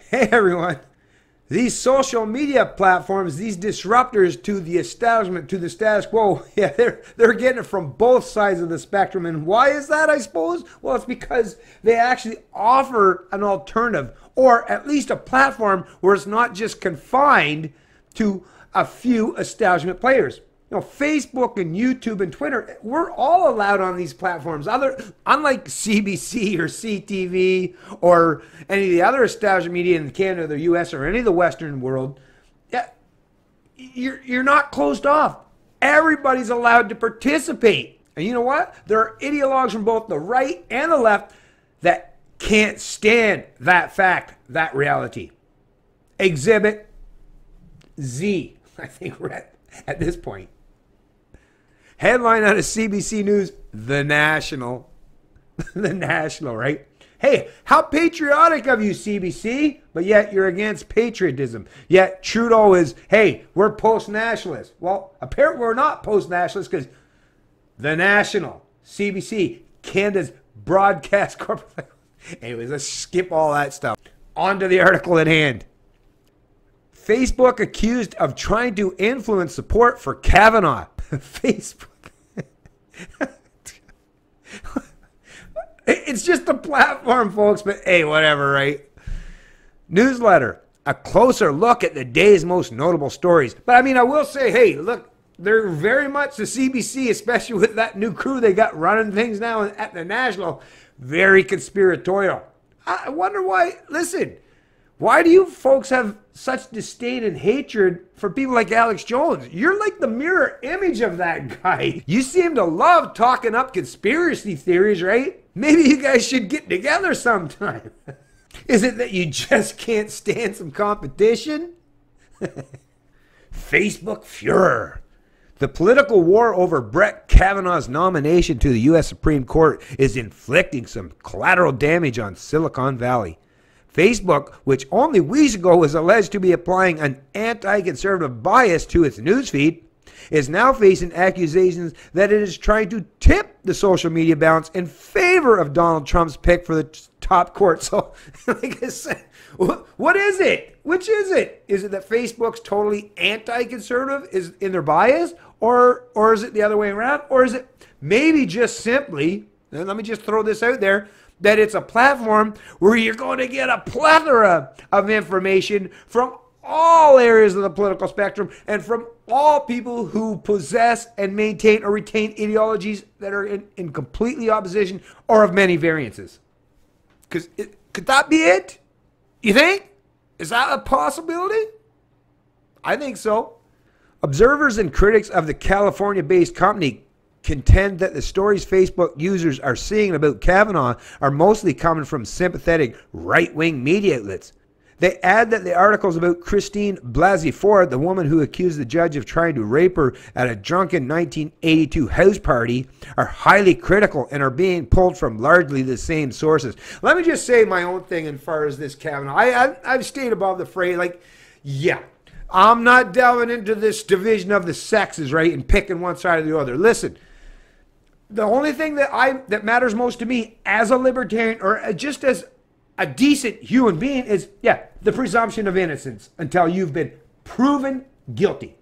Hey everyone. These social media platforms, these disruptors to the establishment, to the status quo, yeah, they're getting it from both sides of the spectrum. And why is that, I suppose? Well, it's because they actually offer an alternative, or at least a platform where it's not just confined to a few establishment players. You know, Facebook and YouTube and Twitter, we're all allowed on these platforms. Unlike CBC or CTV or any of the other established media in Canada or the US or any of the Western world, yeah, you're not closed off. Everybody's allowed to participate. And you know what? There are ideologues from both the right and the left that can't stand that fact, that reality. Exhibit Z, I think we're at this point. Headline out of CBC News, The National. The National, right? Hey, how patriotic of you, CBC, but yet you're against patriotism. Yet Trudeau is, hey, we're post-nationalists. Well, apparently we're not post-nationalists because The National, CBC, Canada's broadcast corporate. Anyways, let's skip all that stuff. On to the article at hand. Facebook accused of trying to influence support for Kavanaugh. Facebook. It's just a platform, folks, but hey, whatever, right? Newsletter. A closer look at the day's most notable stories. But I mean, I will say, hey, look, they're very much the CBC, especially with that new crew they got running things now at the National, very conspiratorial. I wonder why, listen, why do you folks have such disdain and hatred for people like Alex Jones? You're like the mirror image of that guy. You seem to love talking up conspiracy theories, right? Maybe you guys should get together sometime. Is it that you just can't stand some competition? Facebook furor. The political war over Brett Kavanaugh's nomination to the U.S. Supreme Court is inflicting some collateral damage on Silicon Valley. Facebook, which only weeks ago was alleged to be applying an anti-conservative bias to its newsfeed, is now facing accusations that it is trying to tip the social media balance in favor of Donald Trump's pick for the top court. So, like I said, what is it? Which is it? Is it that Facebook's totally anti-conservative is in their bias? Or is it the other way around? Or is it maybe just simply, and let me just throw this out there, that it's a platform where you're going to get a plethora of information from all areas of the political spectrum and from all people who possess and maintain or retain ideologies that are in completely opposition or of many variances. Because could that be it? You think? Is that a possibility? I think so. Observers and critics of the California-based company contend that the stories Facebook users are seeing about Kavanaugh are mostly coming from sympathetic right-wing media outlets. They add that the articles about Christine Blasey Ford, the woman who accused the judge of trying to rape her at a drunken 1982 house party, are highly critical and are being pulled from largely the same sources. Let me just say my own thing as far as this Kavanaugh. I've stayed above the fray. Like, yeah, I'm not delving into this division of the sexes, right, and picking one side or the other. Listen, the only thing that matters most to me as a libertarian or just as a decent human being is, yeah, the presumption of innocence until you've been proven guilty.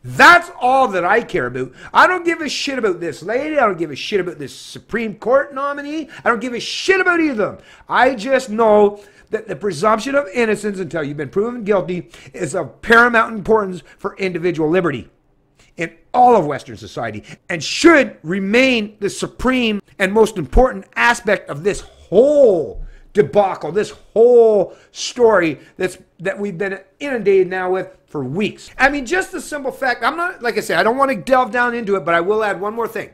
That's all that I care about. I don't give a shit about this lady. I don't give a shit about this Supreme Court nominee. I don't give a shit about either of them. I just know that the presumption of innocence until you've been proven guilty is of paramount importance for individual liberty in all of Western society and should remain the supreme and most important aspect of this whole debacle, this whole story that we've been inundated now with for weeks. I mean, just the simple fact, I'm not, like I said, I don't want to delve down into it, but I will add one more thing.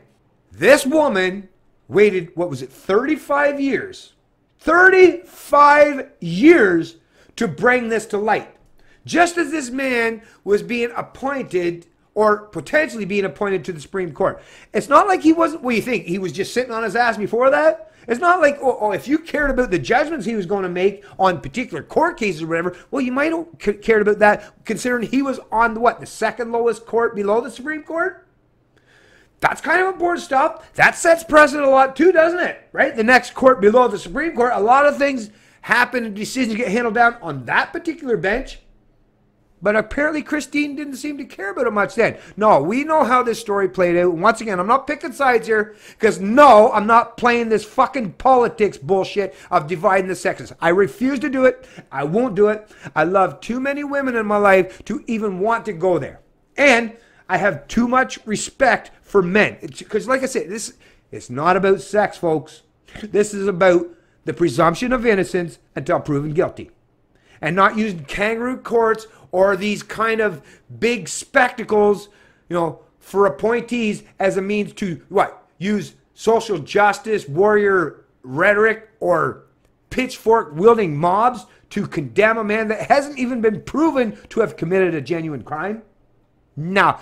This woman waited, what was it, 35 years? 35 years to bring this to light. Just as this man was being appointed or potentially being appointed to the Supreme Court. It's not like he wasn't, what do you think? He was just sitting on his ass before that? It's not like, oh, if you cared about the judgments he was going to make on particular court cases or whatever, well, you might have cared about that considering he was on the second lowest court below the Supreme Court? That's kind of important stuff. That sets precedent a lot too, doesn't it? Right? The next court below the Supreme Court, a lot of things happen and decisions get handled down on that particular bench. But apparently Christine didn't seem to care about it much then. No, we know how this story played out. Once again, I'm not picking sides here because no, I'm not playing this fucking politics bullshit of dividing the sexes. I refuse to do it. I won't do it. I love too many women in my life to even want to go there. And I have too much respect for men. Because like I said, it's not about sex, folks. This is about the presumption of innocence until proven guilty. And not using kangaroo courts or these kind of big spectacles, for appointees as a means to, use social justice, warrior rhetoric, or pitchfork-wielding mobs to condemn a man that hasn't even been proven to have committed a genuine crime. Now,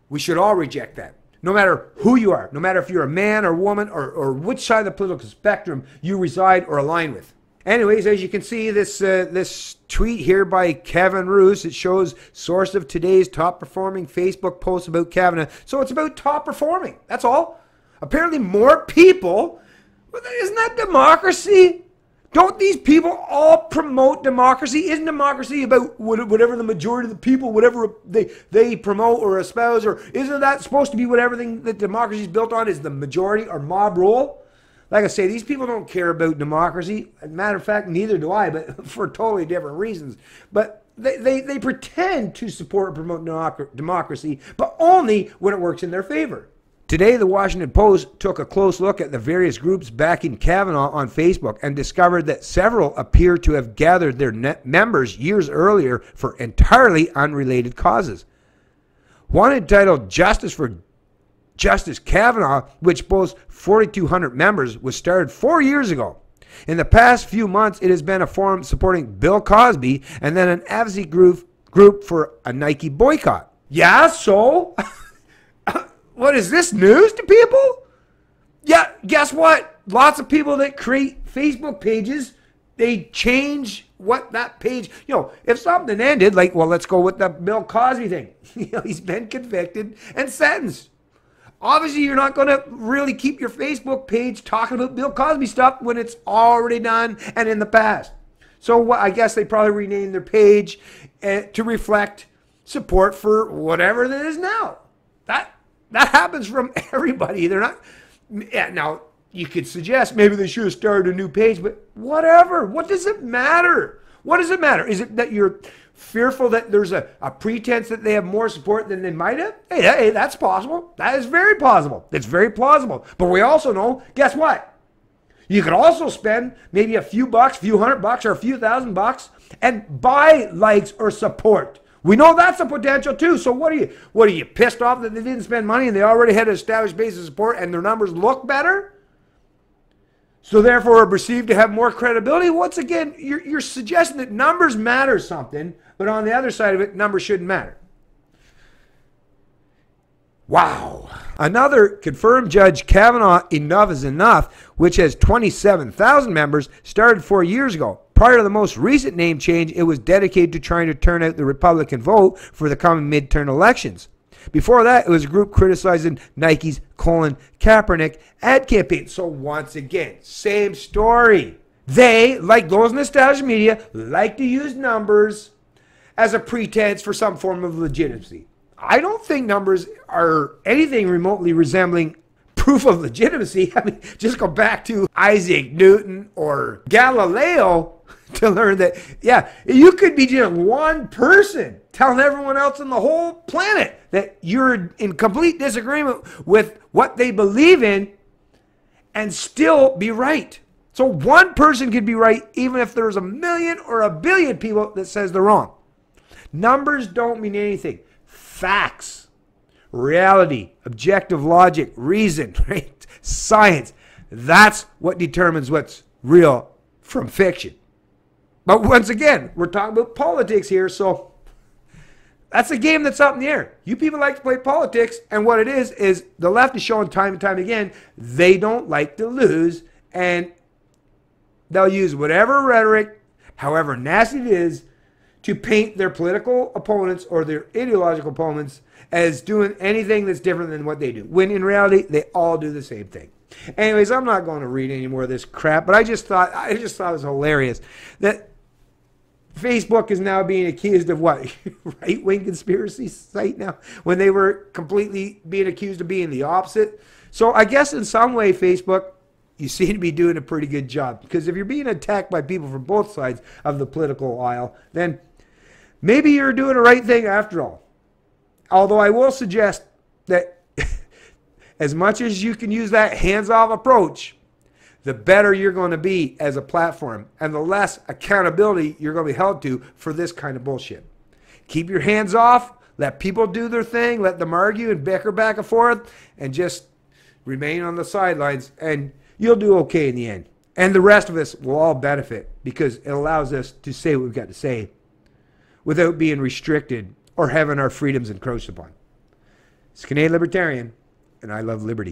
we should all reject that. No matter who you are, no matter if you're a man or woman or which side of the political spectrum you reside or align with. Anyways, as you can see, this tweet here by Kevin Roos, it shows source of today's top performing Facebook post about Kavanaugh. So it's about top performing. That's all. Apparently more people. Isn't that democracy? Don't these people all promote democracy? Isn't democracy about whatever the majority of the people, whatever they promote or espouse? Or isn't that supposed to be what everything that democracy is built on is the majority or mob rule? Like I say, these people don't care about democracy. As a matter of fact, neither do I, but for totally different reasons. But they pretend to support and promote democracy, but only when it works in their favor. Today, the Washington Post took a close look at the various groups backing Kavanaugh on Facebook and discovered that several appear to have gathered their members years earlier for entirely unrelated causes. One entitled Justice for Justice Kavanaugh, which boasts 4,200 members, was started 4 years ago. In the past few months, it has been a forum supporting Bill Cosby and then an advocacy group for a Nike boycott. Yeah, so? What is this, news to people? Yeah, guess what? Lots of people that create Facebook pages, they change what that page, if something ended, like, well, let's go with the Bill Cosby thing. He's been convicted and sentenced. Obviously, you're not going to really keep your Facebook page talking about Bill Cosby stuff when it's already done and in the past. So I guess they probably renamed their page to reflect support for whatever that is now. That happens from everybody. They're not. Yeah, now, you could suggest maybe they should have started a new page, but whatever. What does it matter? What does it matter? Is it that you're fearful that there's a pretense that they have more support than they might have? Hey, that's possible. That is very possible. It's very plausible. But we also know, guess what? You could also spend maybe a few bucks, few $100 or a few $1,000 and buy likes or support. We know that's a potential too. So what are you pissed off that they didn't spend money and they already had an established base of support and their numbers look better? So therefore are perceived to have more credibility? Once again, you're suggesting that numbers matter something, but on the other side of it, numbers shouldn't matter. Wow. Another confirmed Judge Kavanaugh Enough is Enough, which has 27,000 members, started 4 years ago. Prior to the most recent name change, it was dedicated to trying to turn out the Republican vote for the coming midterm elections. Before that, it was a group criticizing Nike's Colin Kaepernick ad campaign. So once again, same story. They, like those in the established media, like to use numbers as a pretense for some form of legitimacy. I don't think numbers are anything remotely resembling proof of legitimacy. I mean, just go back to Isaac Newton or Galileo to learn that, yeah, you could be just one person telling everyone else on the whole planet that you're in complete disagreement with what they believe in and still be right. So one person could be right even if there's 1 million or 1 billion people that says they're wrong. Numbers don't mean anything. Facts, reality, objective logic, reason, right? Science. That's what determines what's real from fiction. But once again, we're talking about politics here, so that's a game that's up in the air. You people like to play politics, and what it is the left is showing time and time again, they don't like to lose, and they'll use whatever rhetoric, however nasty it is, to paint their political opponents or their ideological opponents as doing anything that's different than what they do. When in reality, they all do the same thing. Anyways, I'm not going to read any more of this crap, but I just thought it was hilarious that Facebook is now being accused of what? Right-wing conspiracy site now, when they were completely being accused of being the opposite. So I guess in some way, Facebook, you seem to be doing a pretty good job, because if you're being attacked by people from both sides of the political aisle, then maybe you're doing the right thing after all. Although I will suggest that as much as you can use that hands-off approach, the better you're going to be as a platform, and the less accountability you're going to be held to for this kind of bullshit. Keep your hands off, let people do their thing, let them argue and bicker back and forth, and just remain on the sidelines, and you'll do okay in the end. And the rest of us will all benefit, because it allows us to say what we've got to say without being restricted or having our freedoms encroached upon. It's Canadian Libertarian, and I love liberty.